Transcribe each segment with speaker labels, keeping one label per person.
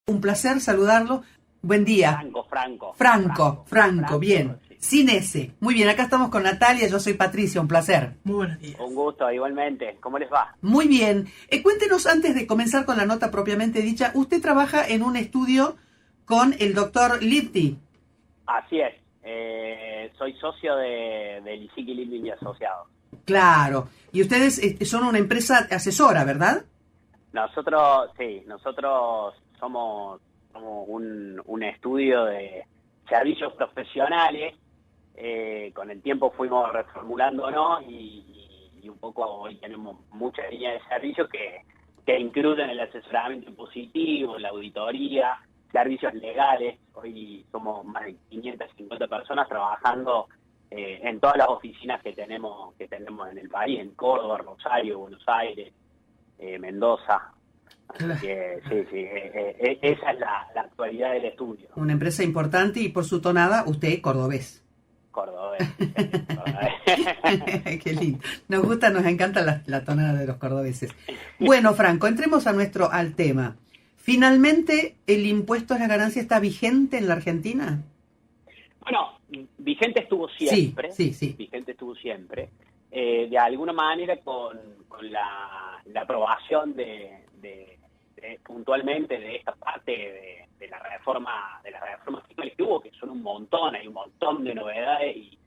Speaker 1: Un placer saludarlo. Buen día. Franco, bien.
Speaker 2: Sí.
Speaker 1: Sin S. Muy bien, acá estamos con Natalia, yo soy Patricia, un placer.
Speaker 3: Muy buenos días.
Speaker 2: Un gusto, igualmente. ¿Cómo les va?
Speaker 1: Muy bien. Cuéntenos, antes de comenzar con la nota propiamente dicha, usted trabaja en un estudio con el doctor Lipti.
Speaker 2: Así es. Soy socio de Lisique Living y Asociados.
Speaker 1: Claro. Y ustedes son una empresa asesora, ¿verdad?
Speaker 2: Nosotros somos un estudio de servicios profesionales. Con el tiempo fuimos reformulándonos y un poco hoy tenemos muchas líneas de servicios que incluyen el asesoramiento impositivo, la auditoría, servicios legales. Hoy somos más de 550 personas trabajando en todas las oficinas que tenemos en el país, en Córdoba, Rosario, Buenos Aires, Mendoza. Así que sí, esa es la actualidad del estudio.
Speaker 1: Una empresa importante y por su tonada, usted cordobés.
Speaker 2: Cordobés.
Speaker 1: Qué lindo. Nos encanta la tonada de los cordobeses. Bueno, Franco, entremos al tema. ¿Finalmente el impuesto a la ganancia está vigente en la Argentina?
Speaker 2: Bueno, vigente estuvo siempre.
Speaker 1: Sí.
Speaker 2: Vigente estuvo siempre. De alguna manera con la aprobación puntualmente de esta parte de las reformas fiscales que hubo, que son un montón, hay un montón de novedades y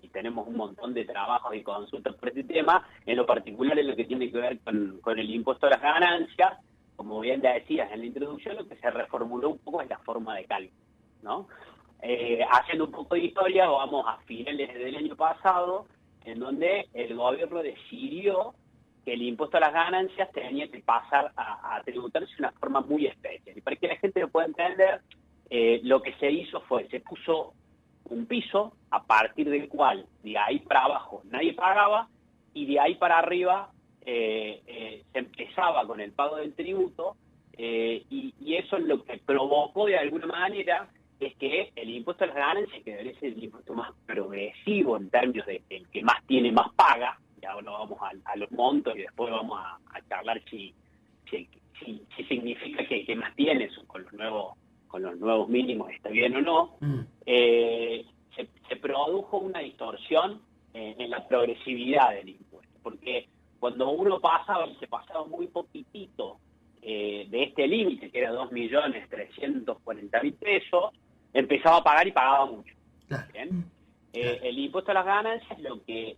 Speaker 2: tenemos un montón de trabajos y consultas por este tema, en lo particular en lo que tiene que ver con el impuesto a las ganancias. Como bien ya decías en la introducción, lo que se reformuló un poco es la forma de cálculo, ¿no? Haciendo un poco de historia, vamos a finales del año pasado, en donde el gobierno decidió que el impuesto a las ganancias tenía que pasar a tributarse de una forma muy especial. Y para que la gente lo pueda entender, lo que se hizo fue, se puso un piso a partir del cual de ahí para abajo nadie pagaba y de ahí para arriba se empezaba con el pago del tributo y eso es lo que provocó de alguna manera es que el impuesto a las ganancias, que debería ser el impuesto más progresivo en términos de el que más tiene más paga, y ahora vamos a los montos y después vamos a charlar si significa que más tiene eso con los nuevos mínimos está bien o no. Se produjo una distorsión en la progresividad del impuesto, porque cuando uno se pasaba muy poquitito de este límite, que era 2.340.000 pesos, empezaba a pagar y pagaba mucho. ¿Bien? El impuesto a las ganancias, lo que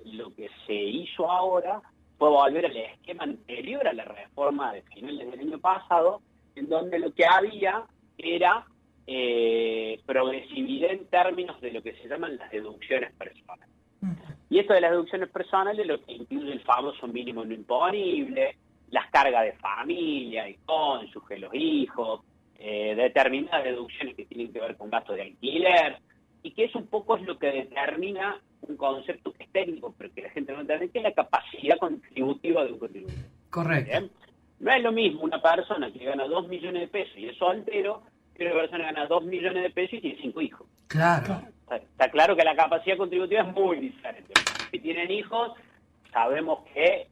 Speaker 2: se hizo ahora fue volver al esquema anterior a la reforma de finales del año pasado, en donde lo que había era progresividad en términos de lo que se llaman las deducciones personales. Y esto de las deducciones personales lo que incluye el famoso mínimo no imponible, las cargas de familia, el cónyuge, los hijos, determinadas deducciones que tienen que ver con gastos de alquiler, y que eso un poco es lo que determina un concepto que es técnico, pero que la gente no entiende, que es la capacidad contributiva de un contribuyente.
Speaker 1: Correcto.
Speaker 2: ¿Bien? No es lo mismo una persona que gana 2 millones de pesos y es soltero, que una persona que gana 2 millones de pesos y tiene 5 hijos.
Speaker 1: Claro.
Speaker 2: Está claro que la capacidad contributiva es muy diferente. Si tienen hijos, sabemos que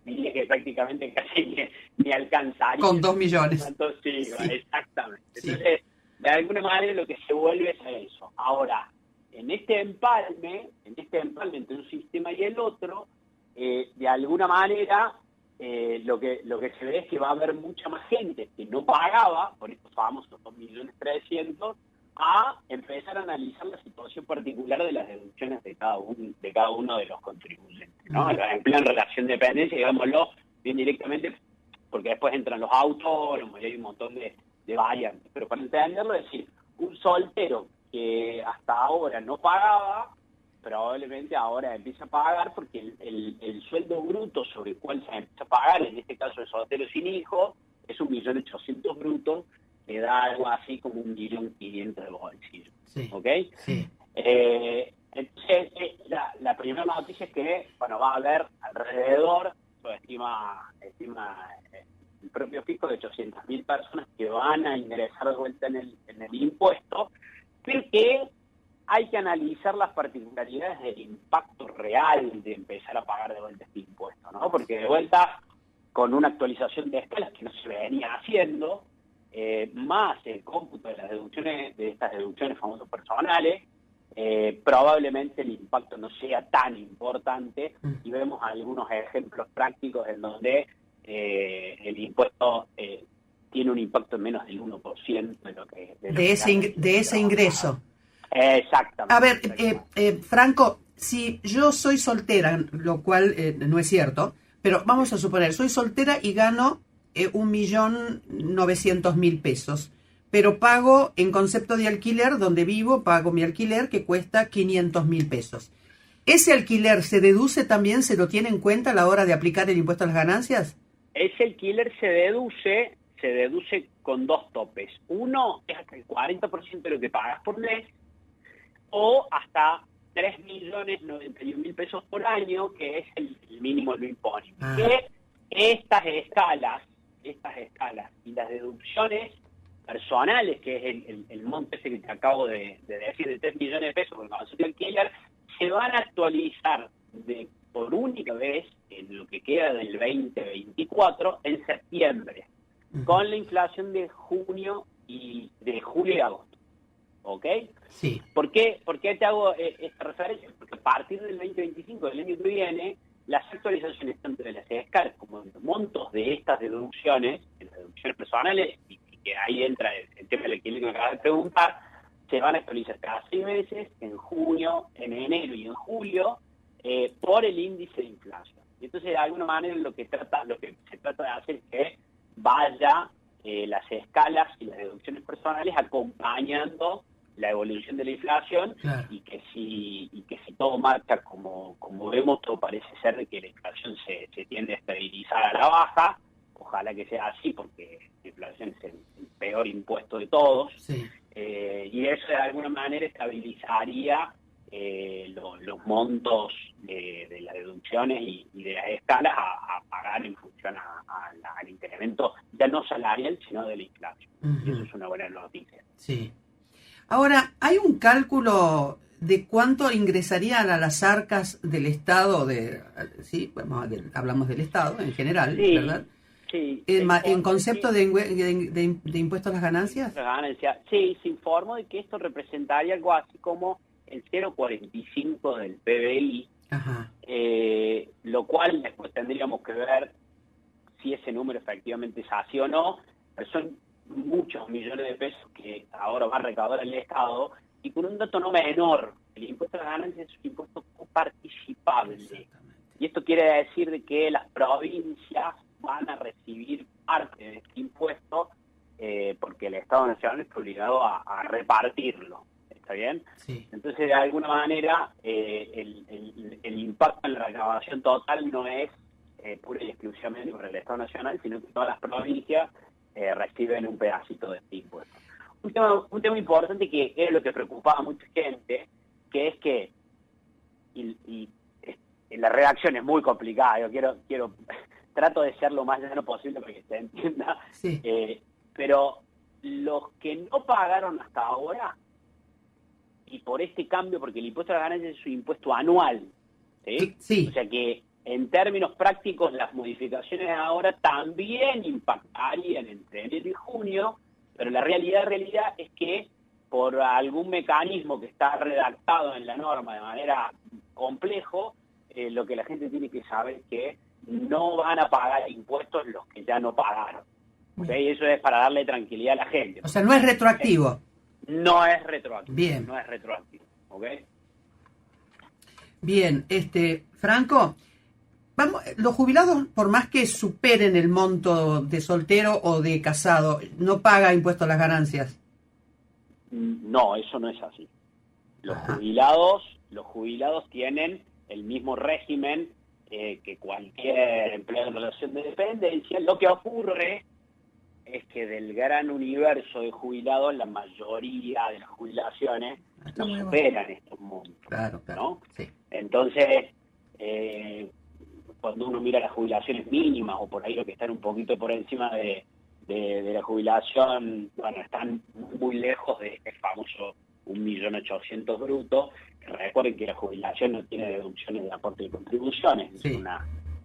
Speaker 2: diría que prácticamente casi ni alcanzaría.
Speaker 1: Con 2 millones.
Speaker 2: Sí. Exactamente.
Speaker 1: Sí.
Speaker 2: Entonces, de alguna manera lo que se vuelve es eso. Ahora, en este empalme entre un sistema y el otro, de alguna manera lo que se ve es que va a haber mucha más gente que no pagaba, por estos famosos 2.300.000, a empezar a analizar la situación particular de las deducciones de cada uno de los contribuyentes, ¿no? En plan relación de dependencia, digámoslo bien directamente, porque después entran los autónomos y hay un montón de variantes. Pero para entenderlo, es decir, un soltero que hasta ahora no pagaba, probablemente ahora empieza a pagar porque el sueldo bruto sobre el cual se empieza a pagar, en este caso el soltero sin hijos, es 1.800.000 brutos, que da algo así como 1.500.000 de bolsillo.
Speaker 1: Sí.
Speaker 2: ¿Ok?
Speaker 1: Sí.
Speaker 2: Entonces, la primera noticia es que, bueno, va a haber alrededor, lo estima el propio fisco, de 800.000 personas que van a ingresar de vuelta en el impuesto, pero que hay que analizar las particularidades del impacto real de empezar a pagar de vuelta este impuesto, ¿no? Porque de vuelta, con una actualización de escalas que no se venía haciendo, más el cómputo de las deducciones, de estas deducciones famosas personales, probablemente el impacto no sea tan importante, y vemos algunos ejemplos prácticos en donde el impuesto tiene un impacto en menos del 1% de lo que...
Speaker 1: De ese ingreso.
Speaker 2: Exactamente.
Speaker 1: A ver, Franco, si yo soy soltera, lo cual no es cierto, pero vamos a suponer, soy soltera y gano 1.900.000 pesos, pero pago en concepto de alquiler, donde vivo, pago mi alquiler que cuesta 500.000 pesos. ¿Ese alquiler se deduce también, se lo tiene en cuenta a la hora de aplicar el impuesto a las ganancias?
Speaker 2: Ese alquiler se deduce con dos topes. Uno es hasta el 40% de lo que pagas por mes, o hasta 3.091.000 pesos por año, que es el mínimo lo impone. Que estas escalas y las deducciones personales, que es el monto ese que te acabo de decir, de 3 millones de pesos por el concepto de alquiler, se van a actualizar por única vez en lo que queda del 2024 en septiembre, con la inflación de julio y agosto. ¿Ok?
Speaker 1: Sí.
Speaker 2: ¿Por qué te hago esta referencia? Porque a partir del 2025, del año que viene, las actualizaciones tanto de las escalas como de los montos de estas deducciones, de las deducciones personales, y que ahí entra el tema del alquiler que me acabas de preguntar, se van a actualizar cada 6 meses, en junio, en enero y en julio, por el índice de inflación. Y entonces, de alguna manera, lo que se trata de hacer es que vaya las escalas y las deducciones personales acompañando la evolución de la inflación. Claro. y que si todo marcha como vemos, todo parece ser de que la inflación se tiende a estabilizar a la baja. Ojalá que sea así, porque la inflación es el peor impuesto de todos.
Speaker 1: Sí.
Speaker 2: Y eso de alguna manera estabilizaría los montos de las deducciones y de las escalas a pagar en función al incremento ya no salarial, sino de la inflación. Y eso es una buena noticia.
Speaker 1: Sí. Ahora, ¿hay un cálculo de cuánto ingresarían a las arcas del Estado? Sí, hablamos del Estado en general, sí, ¿verdad?
Speaker 2: Sí.
Speaker 1: ¿En concepto de impuestos a las ganancias?
Speaker 2: Sí, se informó de que esto representaría algo así como el 0,45 del PBI, lo cual después tendríamos que ver si ese número efectivamente es así o no, pero son muchos millones de pesos que ahora va a recaudar el Estado, y con un dato no menor: el impuesto a las ganancias es un impuesto coparticipable. Y esto quiere decir de que las provincias van a recibir parte de este impuesto porque el Estado Nacional está obligado a repartirlo. ¿Está bien?
Speaker 1: Sí.
Speaker 2: Entonces, de alguna manera, el impacto en la recaudación total no es pura y exclusivamente por el Estado Nacional, sino que todas las provincias reciben un pedacito de este impuesto. Un tema importante que es lo que preocupaba a mucha gente, que es que, y la redacción es muy complicada, yo trato de ser lo más llano posible para que se entienda,
Speaker 1: sí.
Speaker 2: Pero los que no pagaron hasta ahora, y por este cambio, porque el impuesto a las ganancias es un impuesto anual, ¿sí?
Speaker 1: Sí.
Speaker 2: O sea que en términos prácticos las modificaciones ahora también impactarían entre enero y junio, pero la realidad es que por algún mecanismo que está redactado en la norma de manera complejo, lo que la gente tiene que saber es que no van a pagar impuestos los que ya no pagaron. ¿Okay? Eso es para darle tranquilidad a la gente.
Speaker 1: O sea, no es retroactivo.
Speaker 2: No es retroactivo.
Speaker 1: Bien.
Speaker 2: No es retroactivo. ¿Ok?
Speaker 1: Bien, Franco, los jubilados, por más que superen el monto de soltero o de casado, ¿no paga impuesto a las ganancias?
Speaker 2: No, eso no es así. Los jubilados tienen el mismo régimen que cualquier empleado en relación de dependencia. Lo que ocurre es que del gran universo de jubilados, la mayoría de las jubilaciones no superan estos montos.
Speaker 1: Claro,
Speaker 2: ¿no?
Speaker 1: Sí.
Speaker 2: Entonces, cuando uno mira las jubilaciones mínimas, o por ahí lo que están un poquito por encima de la jubilación, bueno, están muy lejos de este famoso 1.800.000 bruto. Recuerden que la jubilación no tiene deducciones de aporte y contribuciones,
Speaker 1: sí.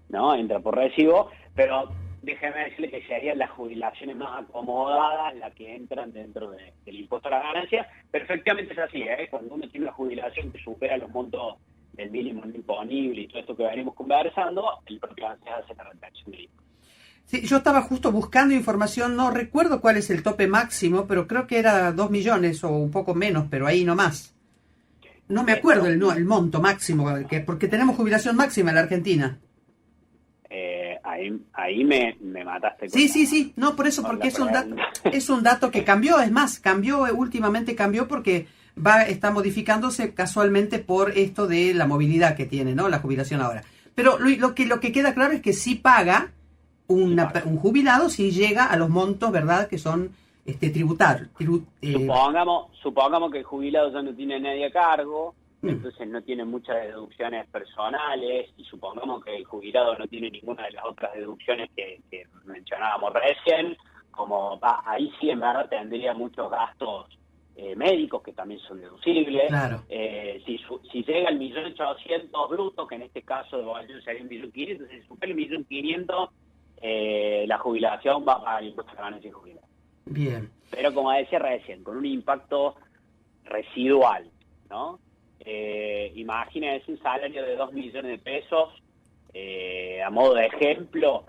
Speaker 2: ¿no? Entra por recibo, pero déjeme decirle que serían las jubilaciones más acomodadas las que entran dentro del impuesto a la ganancia. Perfectamente es así, cuando uno tiene una jubilación que supera los montos del mínimo imponible y todo esto que venimos conversando, el propio ANSES hace la retención del impuesto.
Speaker 1: Sí, yo estaba justo buscando información, no recuerdo cuál es el tope máximo, pero creo que era 2 millones o un poco menos, pero ahí nomás. No me acuerdo el monto máximo, porque tenemos jubilación máxima en la Argentina.
Speaker 2: Ahí me mataste.
Speaker 1: Sí, no, por eso, porque es un dato que cambió, es más, últimamente cambió porque está modificándose casualmente por esto de la movilidad que tiene, ¿no? La jubilación ahora. Pero lo que queda claro es que sí paga un jubilado si llega a los montos, ¿verdad?, que son tributarios.
Speaker 2: Supongamos que el jubilado ya no tiene nadie a cargo, entonces no tiene muchas deducciones personales, y supongamos que el jubilado no tiene ninguna de las otras deducciones que mencionábamos recién, ahí sí en verdad tendría muchos gastos médicos que también son deducibles.
Speaker 1: Claro.
Speaker 2: Si llega al 1.800.000 bruto, que en este caso sería 1.500.000, si supera el 1.500.000, la jubilación va a pagar el impuesto a la ganancia de jubilado.
Speaker 1: Bien.
Speaker 2: Pero como decía recién, con un impacto residual, ¿no? Imagínense un salario de 2 millones de pesos, a modo de ejemplo,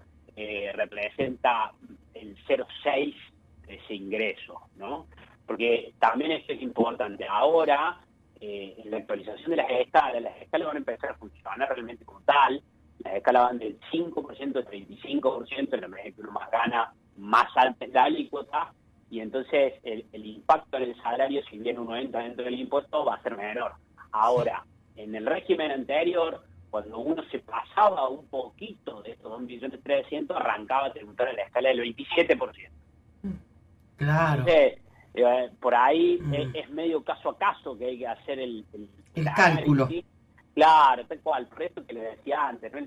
Speaker 2: representa el 0,6 de ese ingreso, ¿no? Porque también esto es importante. Ahora, en la actualización de las escalas van a empezar a funcionar realmente como tal. Las escalas van del 5% al 35%, en la medida que uno más gana, más alta es la alícuota, y entonces el impacto en el salario, si bien uno entra dentro del impuesto, va a ser menor. Ahora, en el régimen anterior, cuando uno se pasaba un poquito de estos 2.300.000, arrancaba a tributar en la escala del 27%.
Speaker 1: Claro.
Speaker 2: Entonces, por ahí es medio caso a caso que hay que hacer el
Speaker 1: cálculo.
Speaker 2: análisis. Claro, tal cual, por eso que le decía antes, ¿no?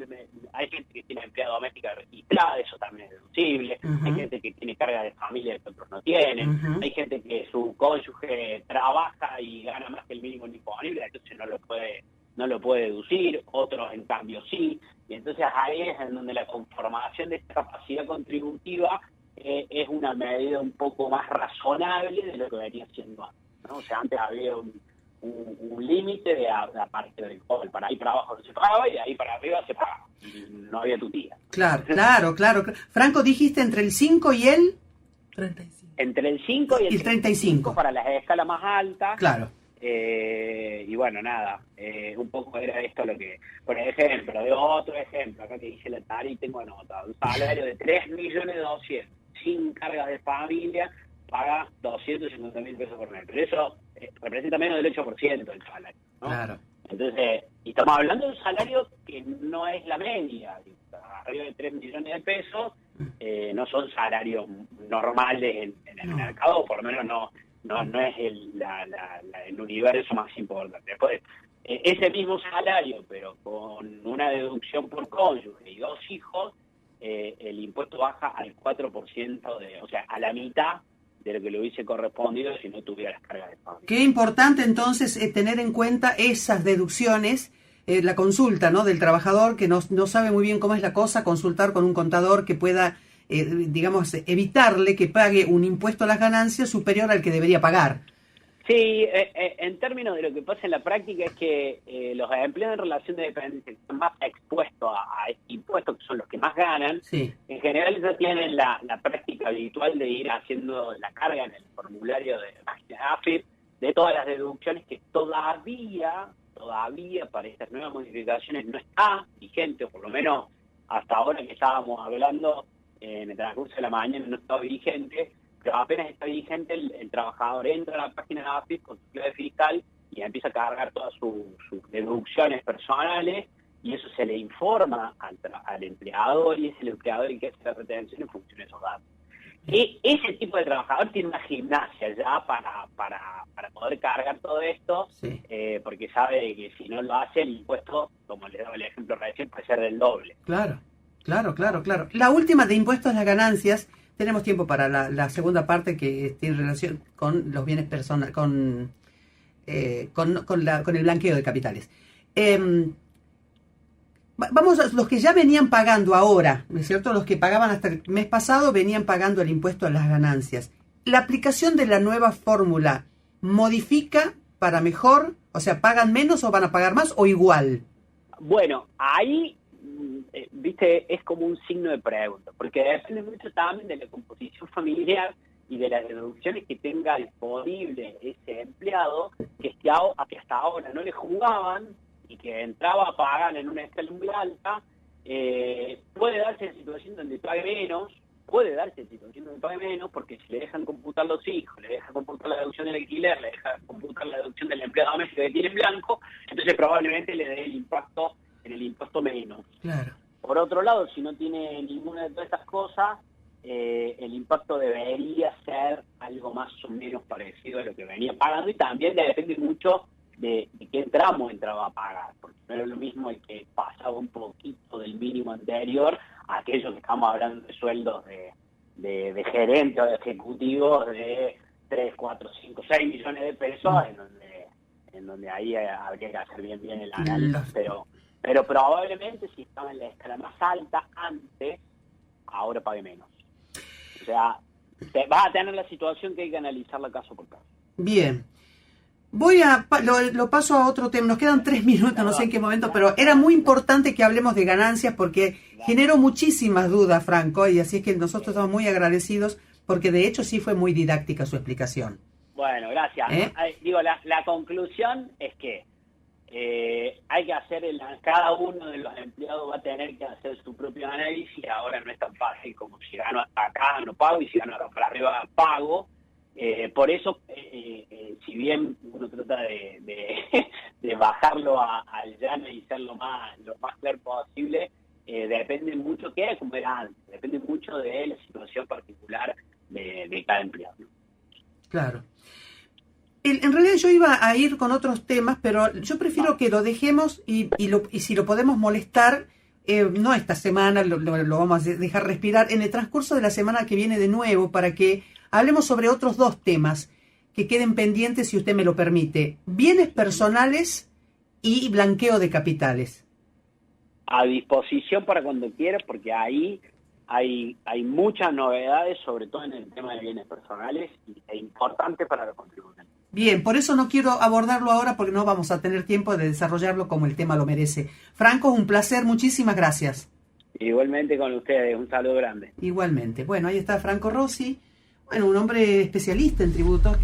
Speaker 2: Hay gente que tiene empleada doméstica registrada, eso también es deducible. Hay gente que tiene carga de familia que otros no tienen. Hay gente que su cónyuge trabaja y gana más que el mínimo disponible, entonces no lo puede deducir. Otros, en cambio, sí. Y entonces ahí es en donde la conformación de esta capacidad contributiva es una medida un poco más razonable de lo que venía siendo antes, ¿no? O sea, antes había un límite de la parte del COBEL. Para ahí para abajo no se pagaba y de ahí para arriba se pagaba. Y no había tutía.
Speaker 1: Claro. Franco, dijiste entre el 5 y el
Speaker 2: 35. Entre el 5 y el 35 para las escalas más altas.
Speaker 1: Claro.
Speaker 2: Y bueno, nada, un poco era esto lo que, por ejemplo, de otro ejemplo, acá que dice la tarea y tengo anotado, un salario de 3.200.000 sin cargas de familia, paga 250.000 pesos por mes, pero eso representa menos del 8% del salario, ¿no? Claro. Entonces, y estamos hablando de un salario que no es la media, arriba de 3 millones de pesos, no son salarios normales en el mercado, o por lo menos no es el universo más importante. Después, ese mismo salario, pero con una deducción por cónyuge y 2 hijos, el impuesto baja al 4%, o sea, a la mitad de lo que le hubiese correspondido si no tuviera las cargas de familia.
Speaker 1: Qué importante entonces tener en cuenta esas deducciones, la consulta, ¿no?, del trabajador que no sabe muy bien cómo es la cosa, consultar con un contador que pueda, digamos, evitarle que pague un impuesto a las ganancias superior al que debería pagar.
Speaker 2: Sí, en términos de lo que pasa en la práctica es que los empleados en relación de dependencia que están más expuestos a este impuesto, que son los que más ganan,
Speaker 1: sí,
Speaker 2: en general ya tienen la práctica habitual de ir haciendo la carga en el formulario de la página de AFIP de todas las deducciones que todavía para estas nuevas modificaciones no está vigente, o por lo menos hasta ahora que estábamos hablando en el transcurso de la mañana no estaba vigente. Pero apenas está vigente, el trabajador entra a la página de AFIP con su clave fiscal y empieza a cargar todas sus deducciones personales, y eso se le informa al empleador, y es el empleador el que hace la retención en función de esos datos. Y ese tipo de trabajador tiene una gimnasia ya para poder cargar todo esto, sí, porque sabe que si no lo hace, el impuesto, como le daba el ejemplo recién, puede ser del doble.
Speaker 1: Claro. La última de impuestos a las ganancias. Tenemos tiempo para la segunda parte que tiene relación con los bienes personales, con el blanqueo de capitales. Vamos a los que ya venían pagando ahora, ¿no es cierto? Los que pagaban hasta el mes pasado venían pagando el impuesto a las ganancias. ¿La aplicación de la nueva fórmula modifica para mejor? O sea, ¿pagan menos o van a pagar más o igual?
Speaker 2: Bueno, ahí, viste, es como un signo de pregunta, porque depende mucho también de la composición familiar y de las deducciones que tenga disponible ese empleado que hasta ahora no le jugaban y que entraba a pagar en una escala muy alta. Puede darse situación donde pague menos, porque si le dejan computar los hijos, le dejan computar la deducción del alquiler, le dejan computar la deducción del empleado doméstico que tiene en blanco, entonces probablemente le dé el impacto en el impuesto menos.
Speaker 1: Claro.
Speaker 2: Por otro lado, si no tiene ninguna de todas estas cosas, el impacto debería ser algo más o menos parecido a lo que venía pagando, y también depende mucho de qué tramo entraba a pagar, porque no era lo mismo el que pasaba un poquito del mínimo anterior a aquellos que estamos hablando de sueldos de gerentes o de ejecutivos de 3, 4, 5, 6 millones de pesos, en donde ahí habría que hacer bien el análisis, pero probablemente si estaba en la escala más alta antes, ahora pague menos. O sea, vas a tener la situación que hay que analizarla caso por caso.
Speaker 1: Bien. Lo paso a otro tema. Nos quedan 3 minutos, no sé en qué momento, pero era muy importante que hablemos de ganancias porque generó muchísimas dudas, Franco, y así es que nosotros estamos muy agradecidos porque de hecho sí fue muy didáctica su explicación.
Speaker 2: Bueno, gracias. Digo, la conclusión es que hay que hacer, cada uno de los empleados va a tener que hacer su propio análisis. Ahora no es tan fácil como si gano acá no pago y si gano acá para arriba pago. Por eso, si bien uno trata de bajarlo al llano y ser lo más claro posible, depende mucho, como era antes, depende mucho de la situación particular de cada empleado, ¿no?
Speaker 1: Claro. En realidad yo iba a ir con otros temas, pero yo prefiero que lo dejemos y si lo podemos molestar, no esta semana, lo vamos a dejar respirar, en el transcurso de la semana que viene de nuevo, para que hablemos sobre otros 2 temas que queden pendientes, si usted me lo permite. Bienes personales y blanqueo de capitales.
Speaker 2: A disposición para cuando quiera, porque ahí hay muchas novedades, sobre todo en el tema de bienes personales, e importante para los contribuyentes.
Speaker 1: Bien, por eso no quiero abordarlo ahora porque no vamos a tener tiempo de desarrollarlo como el tema lo merece. Franco, un placer, muchísimas gracias.
Speaker 2: Igualmente con ustedes, un saludo grande.
Speaker 1: Igualmente. Bueno, ahí está Franco Rossi, un hombre especialista en tributos.